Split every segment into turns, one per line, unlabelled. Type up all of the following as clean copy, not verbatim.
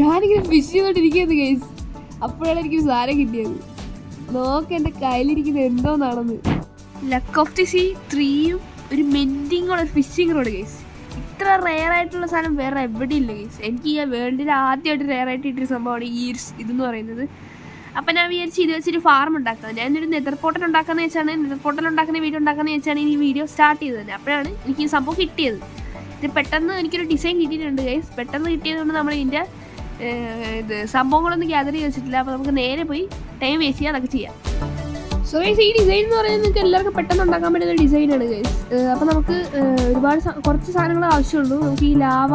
ഞാനിങ്ങനെ fish ചെയ്തോണ്ടിരിക്കുന്നത് guys. അപ്പോഴാണ് എനിക്ക് സാധനം കിട്ടിയത്. നോക്ക് എൻ്റെ കയ്യിലിരിക്കുന്നത് എന്തോന്നാണെന്ന്. ലക്ക് ഓഫ് ദി സീ 3യും ഒരു മെൻഡിങ് ഉള്ള ഒരു ഫിഷിംഗ് റോഡ് ഗൈസ്. ഇത്ര റെയർ ആയിട്ടുള്ള സാധനം വേറെ എവിടെയില്ല ഗൈസ്. എനിക്ക് ഈ വേൾഡിൽ ആദ്യമായിട്ട് റെയർ ആയിട്ട് കിട്ടിയ സംഭവമാണ് ഈ ഇതെന്ന് പറയുന്നത്. അപ്പം ഞാൻ വിചാരിച്ച് ഇത് വെച്ചൊരു ഫാം ഉണ്ടാക്കാം. ഞാനൊരു നെതർ പോർട്ടൽ ഉണ്ടാക്കാന്ന് വെച്ചാണ്, നെതർ പോർട്ടൽ ഉണ്ടാക്കുന്ന വീഡിയോ ഉണ്ടാക്കാന്ന് വെച്ചാണ് ഈ വീഡിയോ സ്റ്റാർട്ട് ചെയ്തത് തന്നെ. അപ്പോഴാണ് എനിക്ക് ഈ സംഭവം കിട്ടിയത്. ഇത് പെട്ടെന്ന് എനിക്കൊരു ഡിസൈൻ കിട്ടിയിട്ടുണ്ട് ഗൈസ്. പെട്ടെന്ന് കിട്ടിയതുകൊണ്ട് നമ്മൾ ഇതിൻ്റെ സംഭവങ്ങളൊന്നും ഗ്യാദർ ചെയ്ത് വെച്ചിട്ടില്ല. അപ്പോൾ നമുക്ക് നേരെ പോയി ടൈം വേസ്റ്റ് ചെയ്യാൻ അതൊക്കെ ചെയ്യാം. സോ ഗൈസ്, ഈ ഡിസൈൻ എന്ന് പറയുന്നത് നിങ്ങൾക്ക് എല്ലാവർക്കും പെട്ടെന്ന് ഉണ്ടാക്കാൻ പറ്റുന്ന ഡിസൈനാണ് ഗൈസ്. അപ്പോൾ നമുക്ക് കുറച്ച് സാധനങ്ങൾ ആവശ്യമുള്ളൂ. നമുക്ക് ഈ ലാവ,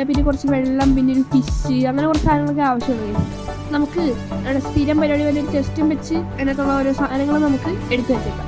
പിന്നെ കുറച്ച് വെള്ളം, പിന്നെ ഒരു ഫിഷ്, അങ്ങനെ കുറച്ച് സാധനങ്ങളൊക്കെ ആവശ്യമുള്ളൂ ഗൈസ്. നമുക്ക് സ്ഥിരം പരിപാടി പോലെ ഒരു ചെസ്റ്റും വെച്ച് അതിനകത്തുള്ള ഓരോ സാധനങ്ങൾ നമുക്ക് എടുത്തു വെച്ചേക്കാം.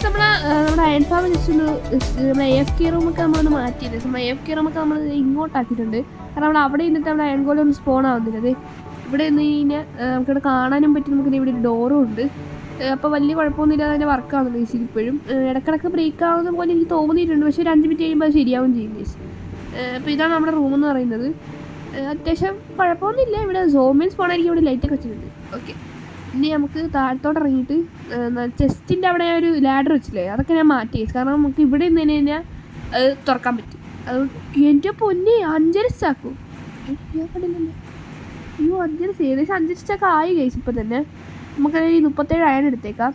നമ്മുടെ അയൺ ഫാം ജസ്റ്റ് നമ്മുടെ AFK റൂമൊക്കെ നമ്മളൊന്ന് മാറ്റിയത്. നമ്മുടെ AFK റൂമൊക്കെ നമ്മൾ ഇങ്ങോട്ടാക്കിയിട്ടുണ്ട്. കാരണം നമ്മൾ അവിടെ നിന്നിട്ട് നമ്മുടെ അയൺ ഗോലം ഒന്നും സ്പോൺ ആവുന്നില്ല. അതെ, ഇവിടെ നിന്ന് കഴിഞ്ഞാൽ നമുക്കിവിടെ കാണാനും പറ്റും. നമുക്ക് ഇവിടെ ഒരു ഡോറും ഉണ്ട്. അപ്പോൾ വലിയ കുഴപ്പമൊന്നുമില്ലാതെ അതിൻ്റെ വർക്കാവുന്നുണ്ട് ഗൈസ്. ഇപ്പോഴും ഇടക്കിടക്ക് ബ്രേക്ക് ആവുന്ന പോലെ എനിക്ക് തോന്നിയിട്ടുണ്ട്. പക്ഷേ ഒരു 5 മിനിറ്റ് കഴിയുമ്പോൾ അത് ശരിയാവും ചെയ്യും ഗൈസ്. അപ്പോൾ ഇതാണ് നമ്മുടെ റൂമെന്ന് പറയുന്നത്. അത്യാവശ്യം കുഴപ്പമൊന്നുമില്ല. ഇവിടെ സോമിയൻ സ്പോൺ ആയിരിക്കും. ഇവിടെ ലൈറ്റൊക്കെ വെച്ചിട്ടുണ്ട്. ഓക്കെ, ഇനി നമുക്ക് താഴത്തോട്ട് ഇറങ്ങിയിട്ട് ചെസ്റ്റിൻ്റെ അവിടെ ഒരു ലാഡർ വെച്ചില്ലേ, അതൊക്കെ ഞാൻ മാറ്റി. കാരണം നമുക്ക് ഇവിടെ നിന്ന് കഴിഞ്ഞാൽ അത് തുറക്കാൻ പറ്റും. അതുകൊണ്ട് എൻ്റെ പൊന്നെ 5.5 സ്റ്റാക്കും. കണ്ടില്ലല്ലോ. അയ്യോ, 5.5 ഏകദേശം 5.5 സ്റ്റാക്ക് ആയി ഗൈസ്. ഇപ്പം തന്നെ നമുക്കതിൽ 37 അയൺ എടുത്തേക്കാം.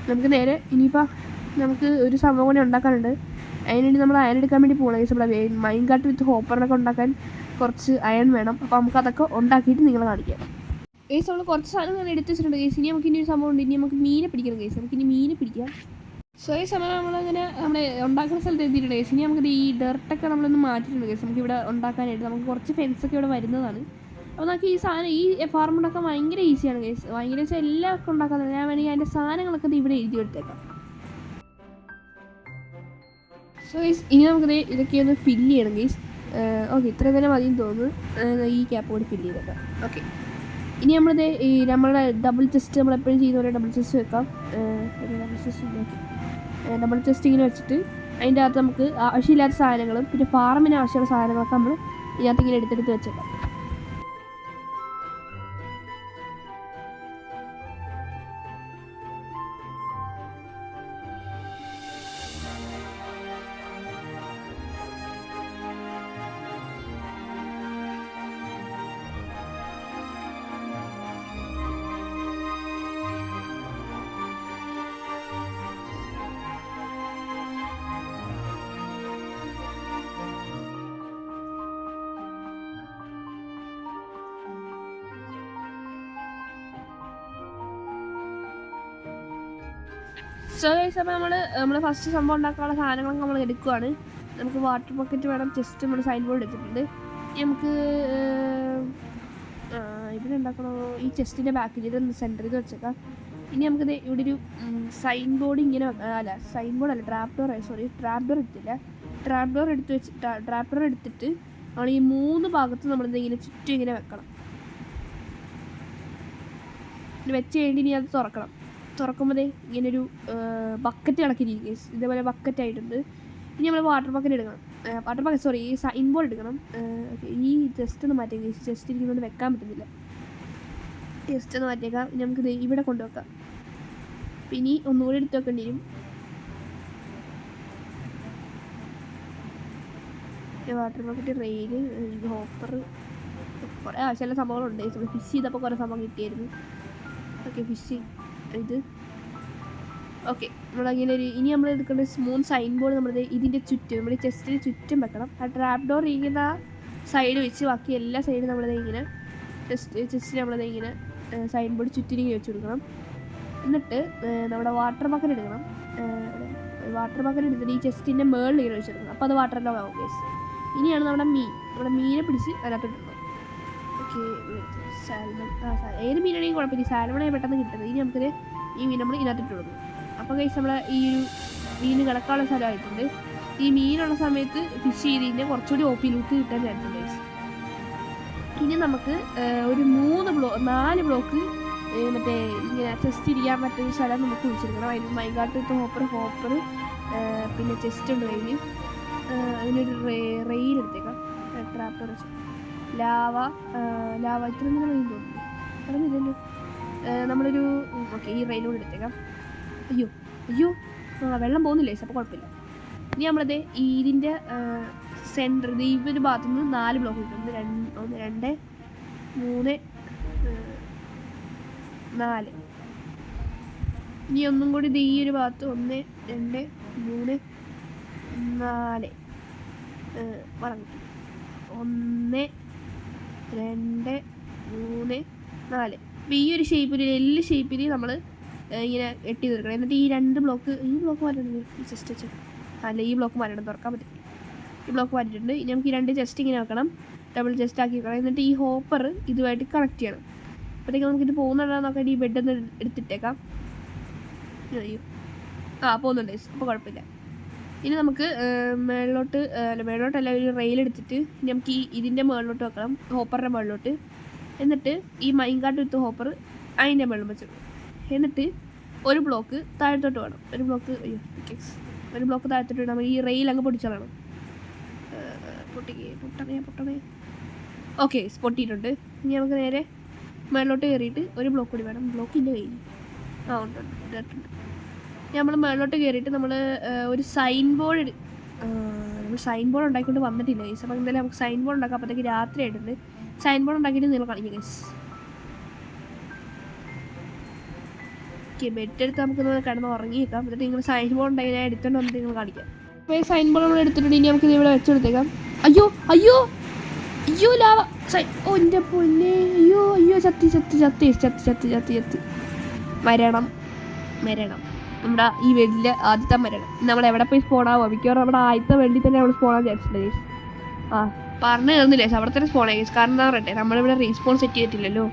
നമുക്ക് നേരെ ഇനിയിപ്പോൾ നമുക്ക് ഒരു സംഭവം കൂടി ഉണ്ടാക്കാനുണ്ട്. അതിനുവേണ്ടി നമ്മൾ അയൺ എടുക്കാൻ വേണ്ടി പോകണം ഗൈസ്. നമ്മുടെ മൈൻ കാട്ട് വിത്ത് ഹോപ്പറിനൊക്കെ ഉണ്ടാക്കാൻ കുറച്ച് അയൺ വേണം. അപ്പോൾ നമുക്ക് അതൊക്കെ ഉണ്ടാക്കിയിട്ട് നിങ്ങളെ കാണിക്കാം ഗൈസ്. നമ്മൾ കുറച്ച് സാധനം ഞാൻ എടുത്ത് വെച്ചിട്ടുണ്ട് ഗൈസ്. ഇനി നമുക്ക് ഇനി ഒരു സംഭവം ഉണ്ട്. ഇനി നമുക്ക് മീനെ പിടിക്കണം ഗൈസ്. നമുക്ക് ഇനി മീനെ പിടിക്കാം. സോ ഈ സമയം നമ്മളങ്ങനെ നമ്മുടെ ഉണ്ടാക്കുന്ന സ്ഥലത്ത് എത്തിയിട്ടുണ്ട് ഗൈസ്. ഇനി നമുക്ക് ഈ ഡെർട്ടൊക്കെ നമ്മളൊന്ന് മാറ്റിയിട്ടുണ്ട് ഗൈസ്. നമുക്ക് ഇവിടെ ഉണ്ടാക്കാനായിട്ട് നമുക്ക് കുറച്ച് ഫെൻസൊക്കെ ഇവിടെ വരുന്നതാണ്. അപ്പോൾ നമുക്ക് ഈ സാധനം ഈ ഫാർം ഉണ്ടാക്കാൻ ഭയങ്കര ഈസിയാണ് ഗൈസ്. ഭയങ്കര വെച്ചാൽ എല്ലാവർക്കും ഉണ്ടാക്കാൻ. ഞാൻ വേണമെങ്കിൽ അതിൻ്റെ സാധനങ്ങളൊക്കെ ഇവിടെ എഴുതി എടുത്തേക്കാം. സോ ഗൈസ്, ഇനി നമുക്ക് ഇതൊക്കെ ഒന്ന് ഫില്ല് ചെയ്യണം ഗൈസ്. ഓക്കെ, ഇത്ര തന്നെ മതിയെന്ന് തോന്നുന്നു. ഈ ക്യാപ്പ് കൂടി ഫില്ല് ചെയ്തേക്കാം. ഓക്കെ, ഇനി നമ്മളുടെ ഡബിൾ ചെസ്റ്റ് നമ്മളെപ്പോഴും ചെയ്യുന്ന പോലെ ഡബിൾ ചെസ്റ്റ് വെക്കാം. ഡബിൾ ചെസ്റ്റ് ഇങ്ങനെ വെച്ചിട്ട് അതിൻ്റെ അകത്ത് നമുക്ക് ആവശ്യമില്ലാത്ത സാധനങ്ങളും പിന്നെ ഫാർമിന് ആവശ്യമുള്ള സാധനങ്ങളൊക്കെ നമ്മൾ ഇതിനകത്ത് ഇങ്ങനെ എടുത്തെടുത്ത് വെച്ചേക്കാം. സോ ഗൈസ്, അപ്പോൾ നമ്മൾ ഫസ്റ്റ് സംഭവം ഉണ്ടാക്കാനുള്ള സാധനങ്ങളൊക്കെ നമ്മൾ എടുക്കുവാണ്. നമുക്ക് വാട്ടർ ബക്കറ്റ് വേണം. ചെസ്റ്റ് നമ്മൾ സൈൻ ബോർഡ് എടുത്തിട്ടുണ്ട്. നമുക്ക് ഇവിടെ ഉണ്ടാക്കണോ? ഈ ചെസ്റ്റിൻ്റെ ബാക്കിൽ ഇത് സെൻറ്ററിൽ വെച്ചേക്കാം. ഇനി നമുക്കിത് ഇവിടെ ഒരു സൈൻ ബോർഡ് ഇങ്ങനെ സൈൻ ബോർഡ് അല്ല, ട്രാപ്പ് ഡോർ എടുത്തില്ല. ട്രാപ്പ് ഡോർ എടുത്തിട്ട് നമ്മൾ ഈ 3 ഭാഗത്ത് നമ്മളിത് ഇങ്ങനെ ചുറ്റും ഇങ്ങനെ വെക്കണം. വെച്ച് കഴിഞ്ഞ് ഇനി അത് തുറക്കുമ്പോൾ ഇങ്ങനൊരു ബക്കറ്റ് കണക്കിരിക്കും. ഇതേപോലെ ബക്കറ്റായിട്ടുണ്ട്. ഇനി നമ്മൾ വാട്ടർ ബക്കറ്റ് എടുക്കണം. ഈ സൈൻ ബോർഡ് എടുക്കണം. ഈ ജസ്റ്റ് ഒന്ന് മാറ്റിയേക്കാം. ജസ്റ്റ് ഇരിക്കുന്നത് വെക്കാൻ പറ്റുന്നില്ല. ജസ്റ്റ് ഒന്ന് മാറ്റിയേക്കാം. ഇനി നമുക്ക് ഇവിടെ കൊണ്ടുവെക്കാം. പിന്നെ ഒന്നുകൂടി എടുത്ത് വെക്കേണ്ടി വരും. വാട്ടർ ബക്കറ്റ്, റെയില്, ഹോപ്പർ, കുറേ ആവശ്യമുള്ള സംഭവങ്ങളുണ്ട്. നമ്മൾ ഫിഷ് ചെയ്തപ്പോൾ കുറേ സംഭവം കിട്ടിയായിരുന്നു. ഓക്കെ, ഫിഷ് ഇത് ഓക്കെ. നമ്മളങ്ങനെ ഇനി നമ്മൾ എടുക്കേണ്ട സ്മൂത്ത് സൈൻ ബോർഡ് നമ്മൾ ഇതിൻ്റെ ചുറ്റും നമ്മുടെ ചെസ്റ്റിന് ചുറ്റും വെക്കണം. ആ ട്രാപ്പ് ഡോർ ഇരിക്കുന്ന സൈഡ് വെച്ച് ബാക്കി എല്ലാ സൈഡും നമ്മളിങ്ങനെ ചെസ്റ്റിന് നമ്മളിങ്ങനെ സൈൻ ബോർഡ് ചുറ്റിനിങ്ങനെ വെച്ച് കൊടുക്കണം. എന്നിട്ട് നമ്മുടെ വാട്ടർ ബക്കറ്റ് എടുക്കണം. വാട്ടർ ബക്കറ്റ് എടുത്തിട്ട് ഈ ചെസ്റ്റിൻ്റെ മേളിൽ ഇങ്ങനെ വെച്ചെടുക്കണം. അപ്പോൾ അത് വാട്ടറിൻ്റെ ആവും ഗൈസ്. ഇനിയാണ് നമ്മുടെ മീനെ പിടിച്ച് അതിനകത്ത് ഇടണം. ഓക്കെ, സാൽമൺ, ഏത് മീനാണെങ്കിൽ കുഴപ്പമില്ല. സാൽമണായി പെട്ടെന്ന് കിട്ടുന്നത്. ഇനി നമുക്കത് ഈ മീൻ നമ്മൾ ഇതിനകത്തിട്ട് കൊടുക്കും. അപ്പോൾ ഗൈസ് നമ്മൾ ഈ ഒരു മീൻ കിടക്കാനുള്ള സ്ഥലമായിട്ടുണ്ട്. ഈ മീനുള്ള സമയത്ത് ഫിഷ് ചെയ്ത് കഴിഞ്ഞാൽ കുറച്ചുകൂടി OP ലൂട്ട് കിട്ടാൻ ചാൻസ് ഉണ്ട് ഗൈസ്. ഇനി നമുക്ക് ഒരു 4 ബ്ലോക്ക് മറ്റേ ഇങ്ങനെ ചെസ്റ്റ് ഇരിക്കാൻ പറ്റുന്ന സ്ഥലം നമുക്ക് വിളിച്ചെടുക്കണം. അതിന് മൈൻകാട്ട് ഹോപ്പർ പിന്നെ ചെസ്റ്റ് ഉണ്ട് കയ്യിൽ. അതിനൊരു റെയിൽ എടുത്തേക്കാം. ട്രാപ്പർ ലാവ ഇത്ര ഇങ്ങനെ മെയിൻ തോന്നുന്നു. പറഞ്ഞില്ലല്ലോ. നമ്മളൊരു ഓക്കെ ഈ റെയിലൂടെ എടുത്തേക്കാം. അയ്യോ വെള്ളം പോകുന്നില്ലേ? അപ്പോൾ കുഴപ്പമില്ല. ഇനി നമ്മളത് ഇതിൻ്റെ സെൻറ്റർ ഈ ഒരു ഭാഗത്തു നിന്ന് 4 ബ്ലോക്ക് കിട്ടും. 1 2 3 4. ഇനി ഒന്നും കൂടി ഇത് ഈ ഒരു ഭാഗത്ത് 1 2 3 4 വളം കിട്ടും. 1 2 3 4. അപ്പോൾ ഈ ഒരു ഷേപ്പിൽ എല്ല് ഷേപ്പിൽ നമ്മൾ ഇങ്ങനെ എട്ടി തീർക്കണം. എന്നിട്ട് ഈ 2 ബ്ലോക്ക് മാറ്റണം. ജസ്റ്റ് വെച്ച് അല്ല ഈ ബ്ലോക്ക് മാറ്റണം, തുറക്കാൻ പറ്റും. ഈ ബ്ലോക്ക് മാറ്റിയിട്ടുണ്ട്. ഇനി നമുക്ക് ഈ 2 ചെസ്റ്റ് ഇങ്ങനെ വെക്കണം, ഡബിൾ ചെസ്റ്റ് ആക്കി വെക്കണം. എന്നിട്ട് ഈ ഹോപ്പർ ഇതുമായിട്ട് കണക്ട് ചെയ്യണം. അപ്പോഴത്തേക്ക് നമുക്കിത് പോകുന്നുണ്ടോ നോക്കാൻ ഈ ബെഡ് ഒന്ന് എടുത്തിട്ടേക്കാം. അയ്യോ പോകുന്നുണ്ട്, അപ്പോൾ കുഴപ്പമില്ല. ഇനി നമുക്ക് മേളിലോട്ടല്ല ഒരു റെയിൽ എടുത്തിട്ട് ഇനി നമുക്ക് ഇതിൻ്റെ മുകളിലോട്ട് വെക്കണം, ഹോപ്പറിൻ്റെ മുകളിലോട്ട്. എന്നിട്ട് ഈ മൈൻകാട്ട് വിത്ത് ഹോപ്പർ അതിൻ്റെ മുകളിൽ വെച്ചു. എന്നിട്ട് ഒരു ബ്ലോക്ക് താഴത്തോട്ട് വേണം. ഒരു ബ്ലോക്ക് താഴത്തോട്ട് വേണം. ഈ റെയിൽ അങ്ങ് പൊട്ടിച്ചോളണം. പൊട്ടണേ. ഓക്കെ, പൊട്ടിയിട്ടുണ്ട്. ഇനി നമുക്ക് നേരെ മേളിലോട്ട് കയറിയിട്ട് ഒരു ബ്ലോക്ക് കൂടി വേണം. ബ്ലോക്കിൻ്റെ കയ്യിൽ ഉണ്ട്. നമ്മൾ മേളിലോട്ട് കയറിയിട്ട് നമ്മൾ ഒരു സൈൻ ബോർഡ് ഉണ്ടാക്കിക്കൊണ്ട് വന്നിട്ടില്ല ഗൈസ്. അപ്പോൾ എന്തായാലും നമുക്ക് സൈൻ ബോർഡ് ഉണ്ടാക്കാം. അപ്പോഴത്തേക്ക് രാത്രി ആയിട്ടുണ്ട്. സൈൻ ബോർഡ് ഉണ്ടാക്കിയിട്ട് നിങ്ങൾ കാണിക്കാം ഗൈസ്. ഓക്കെ, ബെഡ് എടുത്ത് നമുക്ക് കിടന്ന് ഉറങ്ങിയേക്കാം. എന്നിട്ട് നിങ്ങൾ സൈൻ ബോർഡ് ഉണ്ടാക്കി ഞാൻ എടുത്തോണ്ട് വന്നിട്ട് നിങ്ങൾ കാണിക്കാം. അപ്പോൾ ഈ സൈൻ ബോർഡ് നമ്മൾ എടുത്തിട്ടുണ്ട്. ഇനി നമുക്ക് ഇവിടെ വെച്ചെടുത്തേക്കാം. അയ്യോ ലാവ എൻ്റെ പൊന്നെ. അയ്യോ ചത്തി. മരണം നമ്മുടെ ഈ വെള്ളിലെ ആദ്യത്തെ മരണം. നമ്മൾ എവിടെ പോയി സ്പോണാവോ? മിക്കവാറും നമ്മുടെ ആദ്യത്തെ വെള്ളി തന്നെ നമ്മൾ സ്പോണാൻ വിചാരിച്ചിട്ടുണ്ട് ഗൈസ്. പറഞ്ഞു തരുന്നില്ല, അവിടെ തന്നെ സ്പോണായി ഗൈസ്. കാരണം എന്താ പറയട്ടെ, നമ്മളിവിടെ റീസ്പോൺ സെറ്റ് ചെയ്തിട്ടില്ലല്ലോ.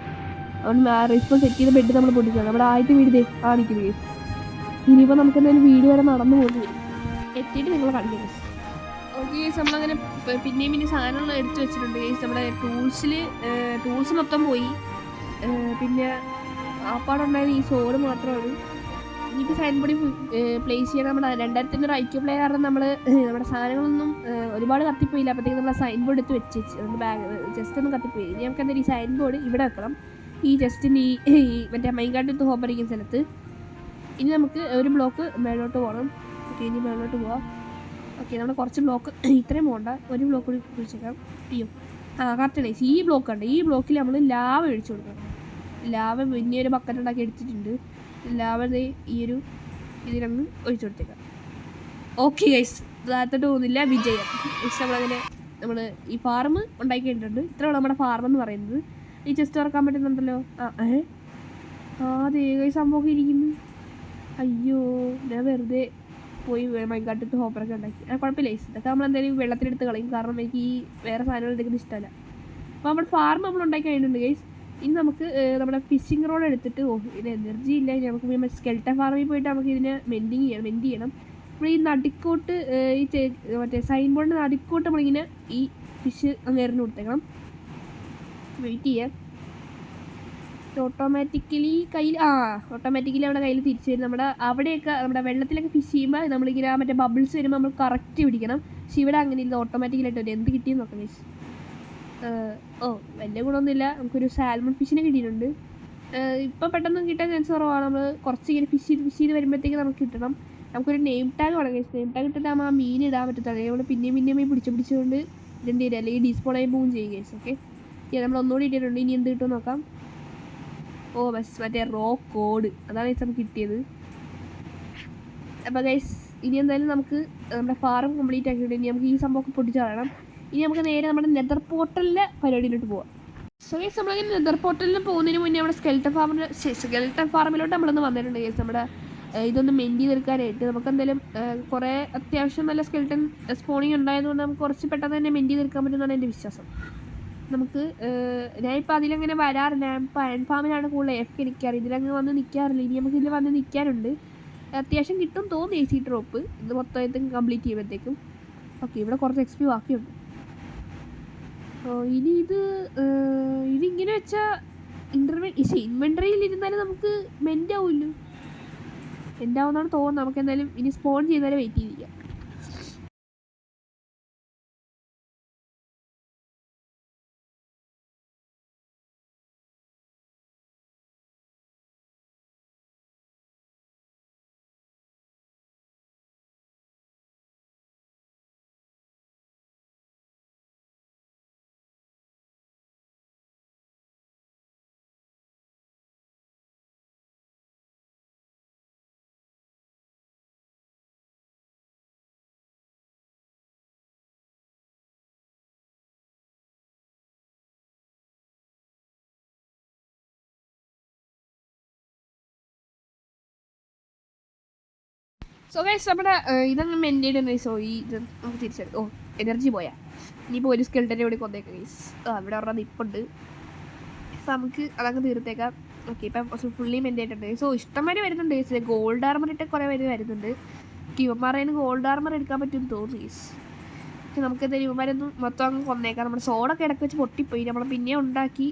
അതുകൊണ്ട് ആ റീസ്പോൺ സെറ്റ് ചെയ്ത ബെഡ് നമ്മൾ പൊട്ടിച്ചത്. നമ്മുടെ ആദ്യത്തെ വീട് കാണിക്കുന്നു ഗൈസ്. ഇനിയിപ്പോൾ നമുക്ക് എന്തായാലും വീട് വരെ നടന്നു പോയി വരും. എത്തിയിട്ട് നിങ്ങൾ കാണിക്കാം ഗൈസ്. ഓക്കെ ഗൈസ്, നമ്മളങ്ങനെ പിന്നെയും സാധനങ്ങൾ എടുത്ത് വെച്ചിട്ടുണ്ട് ഗൈസ്. നമ്മുടെ ടൂൾസ് മൊത്തം പോയി. പിന്നെ ആപ്പാടുണ്ടായത് ഈ സോഡ് മാത്രമാണ്. ഇനിയിപ്പോൾ സൈൻ ബോർഡിൽ പ്ലേസ് ചെയ്യാൻ നമ്മുടെ 2000 ഒരു IQ പ്ലേ കാരണം നമ്മുടെ സാധനങ്ങളൊന്നും ഒരുപാട് കത്തിപ്പോയില്ല. അപ്പോഴത്തേക്ക് നമ്മൾ സൈൻ ബോർഡ് എടുത്ത് വെച്ച് ജസ്റ്റ് ഒന്ന് കത്തിപ്പോയി. ഇനി നമുക്ക് എന്തായാലും ഈ സൈൻ ബോർഡ് ഇവിടെ വെക്കണം. ഈ ജസ്റ്റിൻ്റെ ഈ മറ്റേ മൈൻകാട്ട് ഹോപ്പറിക്കുന്ന സ്ഥലത്ത്. ഇനി നമുക്ക് ഒരു ബ്ലോക്ക് മേളോട്ട് പോകണം. ഓക്കെ, ഇനി മേളോട്ട് പോവാം. ഓക്കെ, നമ്മൾ കുറച്ച് ബ്ലോക്ക് ഇത്രയും പോകണ്ട, ഒരു ബ്ലോക്ക് കൂടി കുഴിച്ചേക്കാം. Correct nice. ഈ ബ്ലോക്ക് ഉണ്ട്. ഈ ബ്ലോക്കിൽ നമ്മൾ ലാവ ഒഴിച്ചു കൊടുക്കണം. ലാവ വലിയൊരു ബക്കറ്റ് ഉണ്ടാക്കി എടുത്തിട്ടുണ്ട്. ലാവ ഈ ഒരു ഇതിലങ്ങ് ഒഴിച്ചു കൊടുത്തേക്കാം. ഓക്കെ ഗൈസ്, താഴത്തോട്ട് പോകുന്നില്ല, വിജയം. നമ്മൾ ഈ ഫാർം ഉണ്ടാക്കിയിട്ടുണ്ട്. ഇത്രയാണ് നമ്മുടെ ഫാർം എന്ന് പറയുന്നത്. ഈ ചെസ്റ്റ് തുറക്കാൻ പറ്റുന്നുണ്ടല്ലോ. അതേ ഗൈസ് സംഭവമൊക്കെ ഇരിക്കുന്നു. അയ്യോ, ഞാൻ വെറുതെ പോയി മൈൻകാട്ടിട്ട് ഹോപ്പറൊക്കെ ഉണ്ടാക്കി. കുഴപ്പമില്ല ഗൈസ്, ഇതൊക്കെ നമ്മൾ എന്തായാലും വെള്ളത്തിലെടുത്ത് കളയും. കാരണം എനിക്ക് ഈ വേറെ സാധനങ്ങൾ എടുക്കുന്ന ഇഷ്ടമല്ല. അപ്പോൾ നമ്മുടെ ഫാർം നമ്മൾ ഉണ്ടാക്കി കഴിഞ്ഞിട്ടുണ്ട് ഗൈസ്. ഇനി നമുക്ക് നമ്മുടെ ഫിഷിംഗ് റോഡ് എടുത്തിട്ട് ഇത് എനർജി ഇല്ല. നമുക്ക് സ്കെൽട്ടൺ ഫാർമിൽ പോയിട്ട് നമുക്ക് ഇതിനെ മെൻഡ് ചെയ്യണം. നമ്മൾ ഈ നടുക്കോട്ട് മറ്റേ സൈൻ ബോർഡിൻ്റെ നടുക്കോട്ട് നമ്മളിങ്ങനെ ഈ ഫിഷ് അങ്ങ് എറിഞ്ഞ് കൊടുത്തേക്കണം. വെയിറ്റ് ചെയ്യാം. ഓട്ടോമാറ്റിക്കലി നമ്മുടെ കയ്യിൽ തിരിച്ചു വരും. അവിടെയൊക്കെ നമ്മുടെ വെള്ളത്തിലൊക്കെ ഫിഷ് ചെയ്യുമ്പോൾ നമ്മളിങ്ങനെ മറ്റേ ബബിൾസ് വരുമ്പോൾ നമ്മൾ കറക്റ്റ് പിടിക്കണം. പക്ഷെ ഇവിടെ അങ്ങനെ ഇല്ല, ഓട്ടോമാറ്റിക്കലായിട്ട് വരും. എന്ത് കിട്ടിയെന്ന് നോക്കാം ഗൈസ്. വലിയ ഗുണമൊന്നുമില്ല. നമുക്കൊരു സാൽമൺ ഫിഷിനെ കിട്ടിയിട്ടുണ്ട്. ഇപ്പം പെട്ടെന്ന് കിട്ടാൻ ചാൻസ് കുറവാണ്. നമ്മൾ കുറച്ച് ഇങ്ങനെ ഫിഷ് ചെയ്ത് വരുമ്പോഴത്തേക്ക് നമുക്ക് കിട്ടണം. നമുക്കൊരു നെയിം ടാഗ് വേണം ഗൈസ്. നെയിം ടാഗ് ഇട്ടിട്ട് ആ മീൻ ഇടാൻ പറ്റത്തില്ല. നമ്മൾ പിന്നെയും പിടിച്ചുകൊണ്ട് ഇതിൻ്റെ ഇല്ല, അല്ലെങ്കിൽ ഡിസ്പോണായി പോവും ചെയ്യും ഗൈസ്. ഓക്കെ, നമ്മൾ ഒന്നുകൂടി ഇട്ടിട്ടുണ്ട്. ഇനി എന്ത് കിട്ടുമെന്ന് നോക്കാം. മറ്റേ റോ കോഡ് അതാണ് ഗൈസ് നമുക്ക് കിട്ടിയത്. അപ്പോൾ ഗൈസ് ഇനി എന്തായാലും നമുക്ക് നമ്മുടെ ഫാം കംപ്ലീറ്റ് ആക്കിയിട്ട് ഇനി നമുക്ക് ഈ സംഭവമൊക്കെ പൊട്ടിച്ച് കളയണം. ഇനി നമുക്ക് നേരെ നമ്മുടെ നെതർ പോർട്ടലിൻ്റെ പരിപാടിയിലോട്ട് പോവാം. സോ ഗൈസ്, നമ്മളിങ്ങനെ നെതർ പോർട്ടലിന് പോകുന്നതിന് മുന്നേ നമ്മുടെ സ്കെൽട്ടൺ ഫാർമിലോട്ട് നമ്മളൊന്ന് വന്നിട്ടുണ്ട് ഗൈസ്. നമ്മുടെ ഇതൊന്ന് മെൻഡ് തീർക്കാനായിട്ട് നമുക്ക് എന്തായാലും കുറേ അത്യാവശ്യം നല്ല സ്കെൽട്ടൺ സ്പോണിങ് ഉണ്ടായതുകൊണ്ട് നമുക്ക് കുറച്ച് പെട്ടെന്ന് തന്നെ മെൻഡ് തീർക്കാൻ പറ്റുമെന്നാണ് എൻ്റെ വിശ്വാസം. നമുക്ക് ഞാനിപ്പോൾ അതിലങ്ങനെ വരാറില്ല. ഇപ്പോൾ അയൺ ഫാമിലാണ് കൂടുതൽ AFK നിൽക്കാറ്. ഇതിലങ്ങ് വന്ന് നിൽക്കാറില്ല. ഇനി നമുക്ക് ഇതിൽ വന്ന് നിൽക്കാനുണ്ട്. അത്യാവശ്യം കിട്ടും തോന്നി AC ഡ്രോപ്പ് ഇത് മൊത്തമായിട്ടും കംപ്ലീറ്റ് ചെയ്യുമ്പോഴത്തേക്കും. ഓക്കെ, ഇവിടെ കുറച്ച് XP ബാക്കിയുണ്ട്. ഇനി ഇതിങ്ങനെ വെച്ചാൽ ഇൻവെൻട്രിയിൽ ഇരുന്നാലും നമുക്ക് മെൻ്റ് ആവുമല്ലോ. മെൻ്റ് ആവുമെന്നാണ് തോന്നുന്നത്. നമുക്ക് എന്തായാലും ഇനി സ്പോൺ ചെയ്താലും വെയിറ്റ് ചെയ്തിരിക്കാം. സോ ഗൈസ് നമ്മുടെ ഇതങ്ങ് മെൻറ്റെയിൻ ഉണ്ട്. സോ ഇത് നമുക്ക് തിരിച്ചെടുക്കും. എനർജി പോയാൽ ഇനിയിപ്പോൾ ഒരു സ്കെൽട്ടനെ കൂടി കൊന്നേക്കാം ഗൈസ്. ഇവിടെ പറഞ്ഞാൽ നിപ്പുണ്ട്. അപ്പോൾ നമുക്ക് അതങ്ങ് തീർത്തേക്കാം. ഓക്കെ, ഇപ്പം ഫുള്ളി മെൻറ്റെയിൻ ഉണ്ട്. സോ ഇഷ്ടംമാതിരി വരുന്നുണ്ട് ഗൈസ്. ഗോൾഡ് ആർമർ ഇട്ട് കുറേ പേര് വരുന്നുണ്ട്. ഇവന്മാരേന് ഗോൾഡ് ആർമർ എടുക്കാൻ പറ്റുമെന്ന് തോന്നുന്നു ഗൈസ്. പക്ഷെ നമുക്ക് എന്തായാലും ഇവന്മാരൊന്നും മൊത്തം അങ്ങ് കൊന്നേക്കാം. നമ്മുടെ സോഡൊക്കെ ഇടയ്ക്ക് വെച്ച് പൊട്ടിപ്പോയി. നമ്മൾ പിന്നെ ഉണ്ടാക്കി.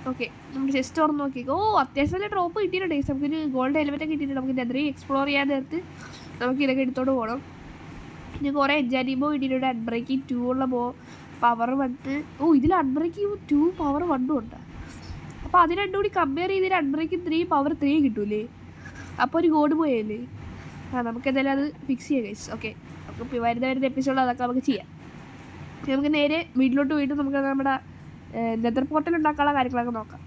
ഓക്കെ, നമ്മൾ ജസ്റ്റ് ഓർന്ന് നോക്കി. അത്യാവശ്യം നല്ല ഡ്രോപ്പ് കിട്ടിയിട്ടുണ്ട് ഗൈസ്. നമുക്കൊരു ഗോൾഡ് ഹെൽമെറ്റ് കിട്ടിയിട്ടുണ്ട്. നമുക്ക് നെതറിൽ എക്സ്പ്ലോർ ചെയ്യാൻ നേരത്ത് നമുക്ക് ഇതൊക്കെ എടുത്തോണ്ട് പോകണം. പിന്നെ കുറേ എജാനിബോ കിട്ടിയിട്ടുണ്ട്. അൺബ്രേക്കിംഗ് 2 ഉള്ള പവർ 1. ഇതിൽ അൺബ്രേക്കിംഗ് 2 പവർ 1 ഉണ്ട്. അപ്പോൾ അത് രണ്ടും കൂടി കമ്പയർ ചെയ്തിട്ട് അൺബ്രേക്കിംഗ് 3 പവർ 3 കിട്ടൂലേ. അപ്പോൾ ഒരു ഗോഡ് പോയല്ലേ. നമുക്ക് എന്തായാലും അത് ഫിക്സ് ചെയ്യാം ഗൈസ്. ഓക്കെ, നമുക്ക് വരുന്ന എപ്പിസോഡ് അതൊക്കെ നമുക്ക് ചെയ്യാം. നമുക്ക് നേരെ വീട്ടിലോട്ട് പോയിട്ട് നമുക്ക് നമ്മുടെ നെതർ പോർട്ടൽ ഉണ്ടാക്കാനുള്ള കാര്യങ്ങളൊക്കെ നോക്കാം.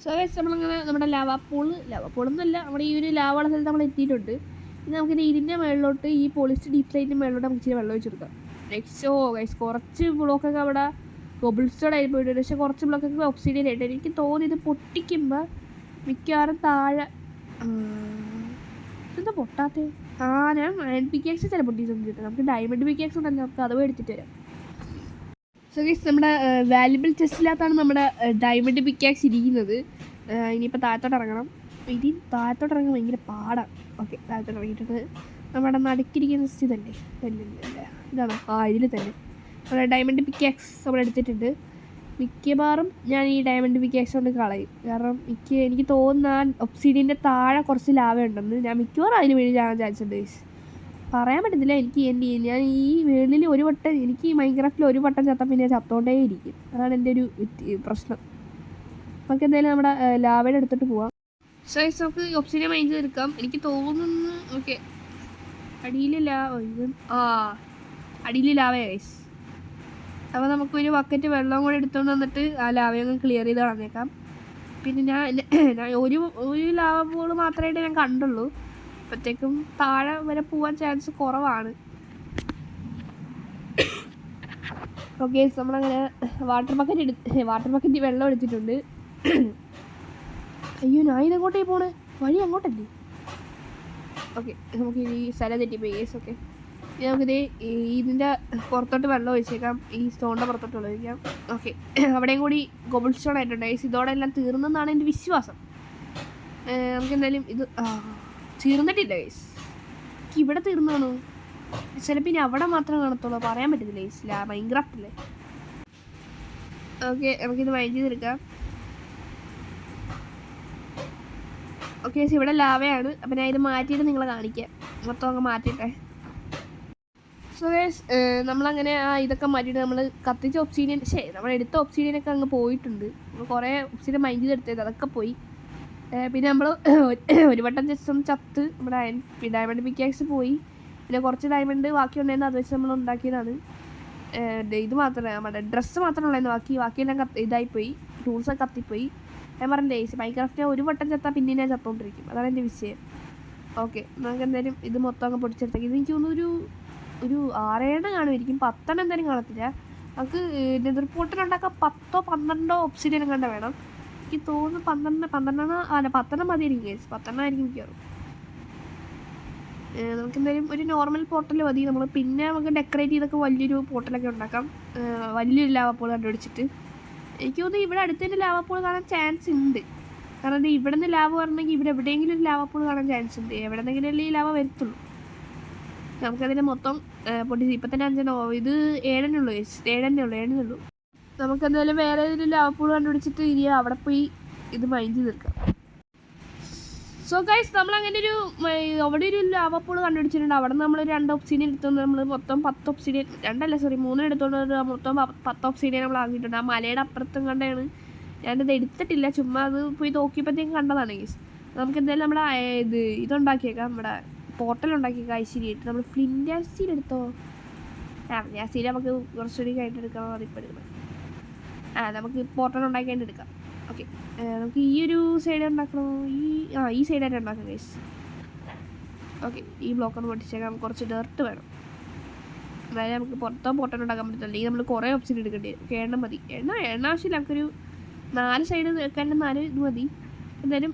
സോ ഗൈസ് നമ്മളിങ്ങനെ നമ്മുടെ ലാവാപ്പൂളെന്നല്ല, നമ്മുടെ ഈ ഒരു ലാവയുള്ള സ്ഥലത്ത് നമ്മൾ എത്തിയിട്ടുണ്ട്. ഇനി നമുക്കിത് ഇതിൻ്റെ മുകളിലോട്ട് ഈ പോളിസ്റ്റ് ഡീപ് ലൈറ്റിൻ്റെ മുകളിലോട്ട് നമുക്ക് ഇച്ചിരി വെള്ളം ഒഴിച്ചെടുക്കാം. നെക്സ്റ്റ് ഗൈസ് കുറച്ച് ബ്ലോക്കൊക്കെ അവിടെ ഗോബിൾ സ്റ്റോൺ ആയി പോയിട്ടുണ്ട്. പക്ഷേ കുറച്ച് ബ്ലോക്കൊക്കെ ഒബ്സിഡിയൻ ആയിട്ട് എനിക്ക് തോന്നി ഇത് പൊട്ടിക്കുമ്പോൾ മിക്കവാറും താഴെ എന്താ പൊട്ടാത്തേ. ഞാൻ അയൺ പിക്കാക്സ് ചില പൊട്ടിയിട്ടുണ്ട്. നമുക്ക് ഡയമണ്ട് പിക്കാക്സ് ഉണ്ടല്ലോ, നമുക്ക് അത് എടുത്തിട്ട് വരാം. സോ ഗൈസ് നമ്മുടെ വാല്യുബിൾ ചെസ്റ്റിനകത്താണ് നമ്മുടെ ഡയമണ്ട് പിക്കാക്സ് ഇരിക്കുന്നത്. ഇനിയിപ്പോൾ താഴത്തോട്ട് ഇറങ്ങണം. ഇനി താഴത്തോട്ട് ഇറങ്ങാൻ ഭയങ്കര പാടാണ്. ഓക്കെ, താഴത്തോട്ട് ഇറങ്ങിയിട്ടുണ്ട്. നമ്മുടെ നടുക്കിരിക്കുന്ന ഇതല്ലേ ഇതാണ്. ഇതിൽ തന്നെ നമ്മുടെ ഡയമണ്ട് പിക്കാക്സ് നമ്മൾ എടുത്തിട്ടുണ്ട്. മിക്കവാറും ഞാൻ ഈ ഡയമണ്ട് പിക്കാക്സ് കൊണ്ട് കളയും. കാരണം എനിക്ക് തോന്നുന്ന ഒബ്സിഡിയൻ്റെ താഴെ കുറച്ച് ലാവ ഉണ്ടെന്ന്. ഞാൻ മിക്കവാറും അതിന് വേണ്ടി ഞാൻ ചാൻസ് ഉണ്ട് ഗൈസ്. പറയാൻ പറ്റത്തില്ല. ഞാൻ ഈ വേൾഡിൽ ഒരു വട്ടം എനിക്ക് മൈൻക്രാഫ്റ്റിൽ ഒരു വട്ടം ചത്താൽ പിന്നെ ചത്തോണ്ടേ ഇരിക്കും. അതാണ് എൻ്റെ ഒരു പ്രശ്നം. നമുക്ക് എന്തായാലും നമ്മുടെ ലാവയുടെ എടുത്തിട്ട് പോവാം. സോ ഗൈസ് നമുക്ക് ഒബ്സിഡിയൻ മൈൻഡ് ചെയ്തെടുക്കാം. എനിക്ക് തോന്നുന്നു. ഓക്കെ, അടിയിൽ ലാവ ഗൈസ്. അപ്പോൾ നമുക്കൊരു ബക്കറ്റ് വെള്ളം കൂടെ എടുത്തുകൊണ്ട് വന്നിട്ട് ആ ലാവയൊന്ന് ക്ലിയർ ചെയ്ത് കളഞ്ഞേക്കാം. പിന്നെ ഞാൻ ഒരു ലാവ പൂൾ മാത്രമായിട്ട് ഞാൻ കണ്ടുള്ളൂ. അപ്പോഴത്തേക്കും താഴെ വരെ പോകാൻ ചാൻസ് കുറവാണ്. ഓക്കെ, നമ്മളങ്ങനെ വാട്ടർ ബക്കറ്റ് വെള്ളം എടുത്തിട്ടുണ്ട്. അയ്യോ, ഞാൻ ഇതെങ്ങോട്ടേ പോണേ? വഴി അങ്ങോട്ടല്ലേ? ഓക്കെ, നമുക്ക് ഈ സ്ഥലം തെറ്റിപ്പോയി ഗൈസ്. ഓക്കെ, നമുക്കിത് ഇതിൻ്റെ പുറത്തോട്ട് വെള്ളം ഒഴിച്ചേക്കാം. ഈ സ്റ്റോണിൻ്റെ പുറത്തോട്ട് വെള്ളം ഒഴിക്കാം. ഓക്കെ, അവിടെയും കൂടി ഗോബിൾ സ്റ്റോൺ ആയിട്ടുണ്ട് ഗൈസ്. ഇതോടെ എല്ലാം തീർന്നെന്നാണ് എൻ്റെ വിശ്വാസം. നമുക്ക് എന്തായാലും ഇത് തീർന്നിട്ടില്ല ഗൈസ്. ഇവിടെ തീർന്നാണോ? ചിലപ്പോൾ ഇനി അവിടെ മാത്രമേ കാണത്തുള്ളൂ. പറയാൻ പറ്റത്തില്ല ഗൈസ്. മൈൻക്രാഫ്റ്റില്ലേ. ഓക്കെ, നമുക്കിത് മൈൻഡ് ചെയ്തെടുക്കാം. ഓക്കെ ഗൈസ്, ഇവിടെ ലാവയാണ്. അപ്പം ഞാൻ ഇത് മാറ്റിയിട്ട് നിങ്ങളെ കാണിക്കാം. മൊത്തം അങ്ങ് മാറ്റിയിട്ടെ. സോ ഗൈസ് നമ്മളങ്ങനെ ഇതൊക്കെ മാറ്റിയിട്ട് നമ്മൾ കത്തിച്ച ഒബ്സിഡിയൻ നമ്മളെടുത്ത ഒബ്സിഡിയനൊക്കെ അങ്ങ് പോയിട്ടുണ്ട്. നമ്മൾ കുറേ ഒബ്സിഡിയൻ മൈൻഡ് ചെയ്തെടുത്തത് അതൊക്കെ പോയി. പിന്നെ നമ്മൾ ഒരു വട്ടം ജസ്റ്റ് ഒന്ന് ചത്ത് നമ്മുടെ ഡയമണ്ട് പിക്കാക്സ് പോയി. പിന്നെ കുറച്ച് ഡയമണ്ട് ബാക്കി ഉണ്ടായിരുന്നു. അത് വെച്ച് നമ്മൾ ഉണ്ടാക്കിയതാണ്. ഇത് മാത്രമേ നമ്മുടെ ഡ്രസ്സ് മാത്രമേ ഉള്ളായിരുന്നു. ബാക്കിയെല്ലാം ഇതായിപ്പോയി. ടൂൾസൊക്കെ കത്തിപ്പോയി. ഞാൻ പറഞ്ഞില്ലേ മൈൻക്രാഫ്റ്റിനെ ഒരു വട്ടം ചത്താൽ പിന്നെ ഞാൻ ചത്തുകൊണ്ടിരിക്കും. അതാണ് എൻ്റെ വിഷയം. ഓക്കെ, നമുക്ക് എന്തായാലും ഇത് മൊത്തം അങ്ങ് പൊടിച്ചെടുത്തേക്ക്. ഇത് എനിക്ക് തോന്നുന്നു ഒരു 6 കാണുമായിരിക്കും. 10 എന്തായാലും കാണത്തില്ല. നമുക്ക് നെതർ പോർട്ടൽ ഉണ്ടാക്കാൻ 10 12 ഒബ്സിഡിയൻ കണ്ട വേണം. എനിക്ക് തോന്നുന്നു 10 മതിയായിരിക്കും ഗൈസ്. 10 ആയിരിക്കും മിക്കവാറും. നമുക്ക് എന്തായാലും ഒരു നോർമൽ പോർട്ടൽ മതി. നമ്മൾ പിന്നെ നമുക്ക് ഡെക്കറേറ്റ് ചെയ്തൊക്കെ വലിയൊരു പോർട്ടലൊക്കെ ഉണ്ടാക്കാം. വലിയൊരു ലാവാപ്പോൾ കണ്ടുപിടിച്ചിട്ട് എനിക്ക് തോന്നുന്നു ഇവിടെ അടുത്ത് തന്നെ ലാവാപ്പോൾ കാണാൻ ചാൻസ് ഉണ്ട്. കാരണം ഇവിടെ നിന്ന് ലാവ വരണമെങ്കിൽ ഇവിടെ എവിടെയെങ്കിലും ഒരു ലാവ പൂൾ കാണാൻ ചാൻസ് ഉണ്ട്. എവിടെ നിന്നെങ്കിലും ഈ ലാവ വരത്തുള്ളൂ. നമുക്കതിനെ മൊത്തം പൊട്ടിച്ച് ഇപ്പം തന്നെ 5 ഇത് 7 ഉള്ളൂ. നമുക്കെന്തായാലും വേറെ ഒരു ലാവ പൂൾ കണ്ടുപിടിച്ചിട്ട് ഇനി അവിടെ പോയി ഇത് മൈൻഡ് ചെയ്ത് തീർക്കാം. സോ ഗൈസ് നമ്മളങ്ങനെ അവിടെ ഒരു ലാവ പൂൾ കണ്ടുപിടിച്ചിട്ടുണ്ട്. അവിടെ നമ്മൾ 2 ഒബ്സിഡിയൻ എടുത്തുകൊണ്ട് നമ്മൾ മൊത്തം 10 ഒബ്സിഡിയൻ 3 എടുത്തുകൊണ്ട് മൊത്തം 10 ഒബ്സിഡിയൻ നമ്മൾ ആക്കിയിട്ടുണ്ട്. ആ മലയുടെ അപ്പുറത്തും കണ്ടാണ്. ഞാനിത് എടുത്തിട്ടില്ല, ചുമ്മാ അത് പോയി നോക്കിയപ്പോഴത്തേക്കും കണ്ടതാണ് ഗൈസ്. നമുക്ക് എന്തായാലും നമ്മുടെ ഇതുണ്ടാക്കിയേക്കാം, നമ്മുടെ പോർട്ടൽ ഉണ്ടാക്കിയേക്കാം. ഐശ്വര്യമായിട്ട് നമ്മൾ ഫ്ലിൻ്റ് ആൻഡ് സ്റ്റീൽ എടുത്തോ? ആ സ്റ്റീൽ നമുക്ക് കുറച്ചുകൂടി കഴിഞ്ഞിട്ട് എടുക്കണം. അതിപ്പോൾ എടുക്കണം. നമുക്ക് പോർട്ടൽ ഉണ്ടാക്കിയിട്ട് എടുക്കാം. ഓക്കെ, നമുക്ക് ഈ ഒരു സൈഡ് ഉണ്ടാക്കണോ? ഈ സൈഡായിട്ട് ഉണ്ടാക്കാം ഗൈസ്. ഓക്കെ, ഈ ബ്ലോക്ക് ഒന്ന് പൊട്ടിച്ചേക്കാം. കുറച്ച് ഡെർട്ട് വേണം, അതായത് നമുക്ക് പുറത്തോ പോർട്ടൽ ഉണ്ടാക്കാൻ പറ്റില്ല. അല്ലെങ്കിൽ നമ്മൾ കുറേ ഓപ്ഷൻ എടുക്കേണ്ടി വരും. എണ്ണ മതി, എണ്ണ ആവശ്യമില്ല. നമുക്കൊരു 4 സൈഡ് വെക്കാൻ 4 ഇത് മതി. എന്തായാലും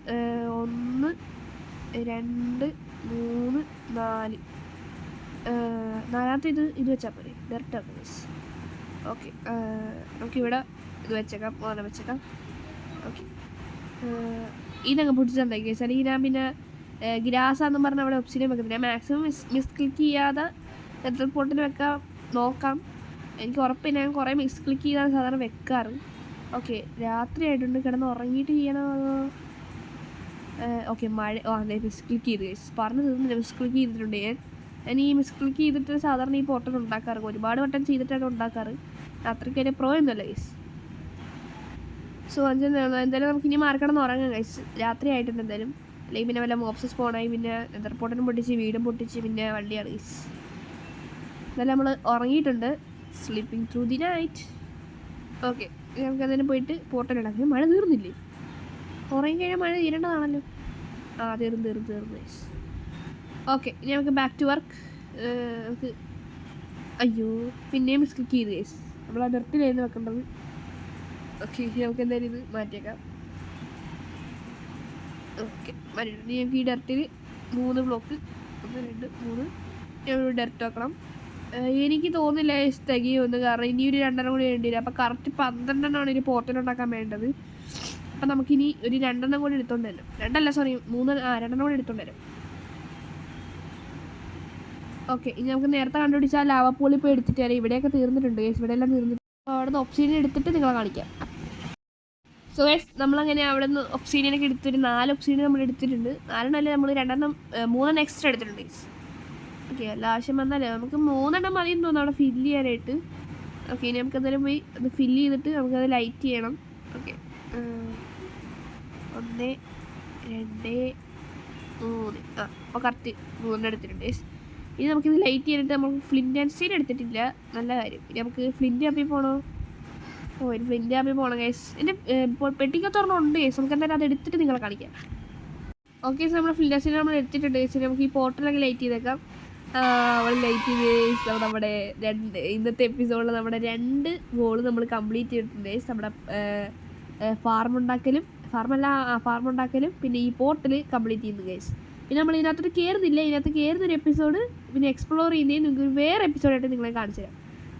1 2 3 4 നാലാമത്തെ ഇത് വെച്ചാൽ പോരെ, ഡെർട്ട് ആക്കാം ഗൈസ്. ഓക്കെ, നമുക്കിവിടെ ഇത് വെച്ചേക്കാം, വെച്ചേക്കാം. ഓക്കെ, ഇതങ്ങ് പൊട്ടിച്ചിട്ടുണ്ടായി ഗൈസ്. അല്ലെങ്കിൽ ഞാൻ പിന്നെ ഗ്രാസാന്ന് പറഞ്ഞാൽ അവിടെ ഒപ്ഷനെ വെക്കുന്നില്ല. ഞാൻ മാക്സിമം മിസ് ക്ലിക്ക് ചെയ്യാതെ നെറ്റൽ പോർട്ടിൽ വെക്കാൻ നോക്കാം. എനിക്ക് ഉറപ്പില്ല, ഞാൻ കുറേ മിസ് ക്ലിക്ക് ചെയ്താണ് സാധാരണ വെക്കാറ്. ഓക്കെ, രാത്രി ആയിട്ടുണ്ട്, കിടന്ന് ഉറങ്ങിയിട്ട് ചെയ്യണോ? ഓക്കെ, മഴ അതെ മിസ് ക്ലിക്ക് ചെയ്ത് ഗൈസ്. പറഞ്ഞു തീർന്നില്ല, മിസ് ക്ലിക്ക് ചെയ്തിട്ടുണ്ട് ഞാൻ ഈ മിസ് ക്ലിക്ക് ചെയ്തിട്ട് സാധാരണ ഈ പോർട്ടൽ ഉണ്ടാക്കാറ്. ഒരുപാട് വട്ടം ചെയ്തിട്ടാണ് ഉണ്ടാക്കാറ്. രാത്രിക്ക് അതിൻ്റെ പ്രോ ഒന്നുമല്ല ഗൈസ്. സോ എന്തായാലും നമുക്ക് ഇനി മാർക്കിടന്ന് ഉറങ്ങാം ഗൈസ്. രാത്രി ആയിട്ടുണ്ട് എന്തായാലും. അല്ലെങ്കിൽ പിന്നെ വല്ല മോപ്സ് സ്പോണായി പിന്നെ നെതർപോർട്ടനും പൊട്ടിച്ച് വീടും പൊട്ടിച്ച് പിന്നെ വള്ളിയാണ് ഗൈസ്. എന്തായാലും നമ്മൾ ഉറങ്ങിയിട്ടുണ്ട്. Sleeping through the night. Okay, നമുക്ക് എന്തായാലും പോയിട്ട് പോർട്ടൽ ഉണ്ടാക്കാം. മഴ തീർന്നില്ലേ? ഉറങ്ങിക്കഴിഞ്ഞാൽ മഴ തീരേണ്ടതാണല്ലോ. തീർന്നു ഗൈസ്. ഓക്കെ, ഇനി നമുക്ക് ബാക്ക് ടു വർക്ക്. നമുക്ക് അയ്യോ പിന്നെയും മിസ് ക്ലിക്ക് ചെയ്ത് ഗൈസ്. നമ്മൾ ആ ഡെർട്ടിലായിരുന്നു വെക്കേണ്ടത്. ഓക്കെ, നമുക്ക് എന്തായാലും ഇത് മാറ്റിയേക്കാം. ഓക്കെ, മാറ്റിയിട്ടുണ്ട്. നമുക്ക് ഈ ഡെർട്ടിൽ 3 ബ്ലോക്ക് 1 2 3 ഡെർട്ട് വെക്കണം. എനിക്ക് തോന്നുന്നില്ല തികയൊന്ന്, കാരണം ഇനി ഒരു 2 കൂടി വേണ്ടി വരും. അപ്പോൾ കറക്റ്റ് 12 ഒരു പോർട്ടൽ ഉണ്ടാക്കാൻ വേണ്ടത്. അപ്പം നമുക്കിനി ഒരു 2 കൂടി എടുത്തോണ്ട് വരും. 2 കൂടി എടുത്തോണ്ട് വരും. ഓക്കെ, ഇനി നമുക്ക് നേരത്തെ കണ്ടുപിടിച്ച ആ ലാവ പൂളിൽ പോയി എടുത്തിട്ട് വരാം. ഇവിടെയൊക്കെ തീർന്നിട്ടുണ്ട് ഗൈസ്, ഇവിടെ എല്ലാം തീർന്നിട്ട് അവിടെ നിന്ന് ഒപ്ഷീനിയൻ എടുത്തിട്ട് നിങ്ങളെ കാണിക്കാം. സോ ഗൈസ് നമ്മളങ്ങനെ അവിടെ നിന്ന് ഒപ്ഷീനിയനൊക്കെ എടുത്തൊരു 4 ഒപ്ഷീനിയൻ നമ്മൾ എടുത്തിട്ടുണ്ട്. 4 നമ്മൾ 3 എക്സ്ട്രാ എടുത്തിട്ടുണ്ട് ഗൈസ്. ഓക്കെ, എല്ലാ ആവശ്യം വന്നാലേ നമുക്ക് 3 മതിയെന്ന് തോന്നുന്നു അവിടെ ഫില്ല് ചെയ്യാനായിട്ട്. ഓക്കെ, ഇനി നമുക്ക് എന്തായാലും പോയി അത് ഫില്ല് ചെയ്തിട്ട് നമുക്കത് ലൈറ്റ് ചെയ്യണം. ഓക്കെ, 1 2 3 അപ്പോൾ കറക്റ്റ് 3 എടുത്തിട്ടുണ്ട് ഗൈസ്. ഇനി നമുക്കിത് ലൈറ്റ് ചെയ്തിട്ട് നമുക്ക് ഫ്ലിൻ്റ് ആൻഡ് സ്റ്റീൽ എടുത്തിട്ടില്ല, നല്ല കാര്യം. ഇനി നമുക്ക് ഫ്ലിൻ്റ് ആപ്പിൽ പോകണോ? ഒരു ഫ്ലിൻ്റ് ആപ്പിൽ പോകണം ഗൈസ്. എൻ്റെ പെട്ടിക്കത്തൊരെണ്ണം ഉണ്ട് ഗൈസ്, നമുക്ക് എന്തായാലും അത് എടുത്തിട്ട് നിങ്ങളെ കാണിക്കാം. ഓക്കെ, സോ നമ്മൾ ഫ്ലിൻ്റ് ആൻഡ് സ്റ്റീൽ നമ്മൾ എടുത്തിട്ടുണ്ട് ഗൈസ്. നമുക്ക് ഈ പോർട്ടലൊക്കെ ലൈറ്റ് ചെയ്തേക്കാം. നമ്മൾ ലൈറ്റ് ചെയ്ത് ഗൈസ്. നമ്മുടെ ഇന്നത്തെ എപ്പിസോഡിൽ നമ്മുടെ 2 ഗോൾ നമ്മൾ കംപ്ലീറ്റ് ചെയ്തിട്ടുണ്ട് ഗൈസ്. നമ്മുടെ ഫാർം ഉണ്ടാക്കലും പിന്നെ ഈ പോർട്ടൽ കംപ്ലീറ്റ് ചെയ്യുന്നു ഗൈസ്. പിന്നെ നമ്മൾ ഇതിനകത്തോട്ട് കയറുന്നില്ല. ഇതിനകത്ത് കയറുന്നൊരു എപ്പിസോഡ് പിന്നെ എക്സ്പ്ലോർ ചെയ്യുന്നതിന് നിങ്ങൾക്ക് വേറെ എപ്പിസോഡായിട്ട് നിങ്ങളെ കാണിച്ചു തരാം.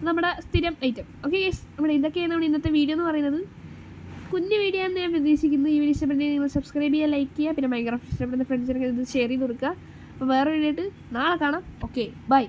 നമ്മുടെ സ്ഥിരം ഐറ്റം. ഓക്കെ ഗൈസ്, നമ്മുടെ ഇതൊക്കെയാണ് നമ്മുടെ ഇന്നത്തെ വീഡിയോ എന്ന് പറയുന്നത്. കുഞ്ഞു വീഡിയോ എന്ന് ഞാൻ പ്രതീക്ഷിക്കുന്നു. ഈ വീഡിയോ ഇഷ്ടപ്പെട്ടെങ്കിൽ നിങ്ങൾ സബ്സ്ക്രൈബ് ചെയ്യുക, ലൈക്ക് ചെയ്യുക, പിന്നെ മൈൻക്രാഫ്റ്റ് ഇഷ്ടപ്പെടുന്ന ഫ്രണ്ട്സിനൊക്കെ ഇത് ഷെയർ ചെയ്ത് കൊടുക്കുക. അപ്പോൾ വേറെ വീഡിയോ ആയിട്ട് നാളെ കാണാം. Okay, by.